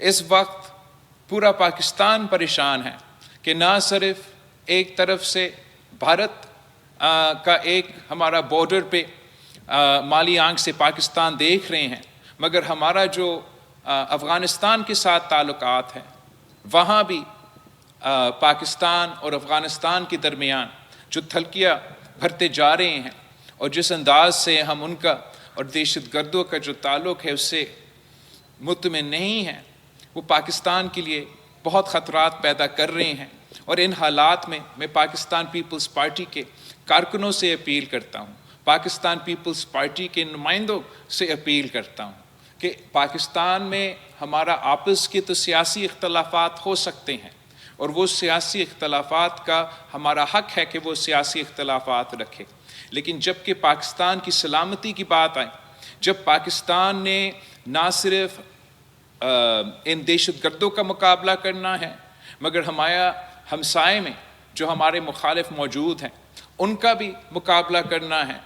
اس وقت پورا پاکستان پریشان ہے کہ نہ صرف ایک طرف سے بھارت کا ایک ہمارا بارڈر پہ مالی آنکھ سے پاکستان دیکھ رہے ہیں، مگر ہمارا جو افغانستان کے ساتھ تعلقات ہیں وہاں بھی پاکستان اور افغانستان کے درمیان جو تھلکیاں بھرتے جا رہے ہیں، اور جس انداز سے ہم ان کا اور دہشت گردوں کا جو تعلق ہے اس سے مطمئن نہیں ہیں، وہ پاکستان کے لیے بہت خطرات پیدا کر رہے ہیں۔ اور ان حالات میں پاکستان پیپلز پارٹی کے کارکنوں سے اپیل کرتا ہوں، پاکستان پیپلز پارٹی کے نمائندوں سے اپیل کرتا ہوں کہ پاکستان میں ہمارا آپس کے تو سیاسی اختلافات ہو سکتے ہیں، اور وہ سیاسی اختلافات کا ہمارا حق ہے کہ وہ سیاسی اختلافات رکھے، لیکن جب کہ پاکستان کی سلامتی کی بات آئے، جب پاکستان نے نہ صرف ان دہشت گردوں کا مقابلہ کرنا ہے، مگر ہمارا ہمسائے میں جو ہمارے مخالف موجود ہیں ان کا بھی مقابلہ کرنا ہے،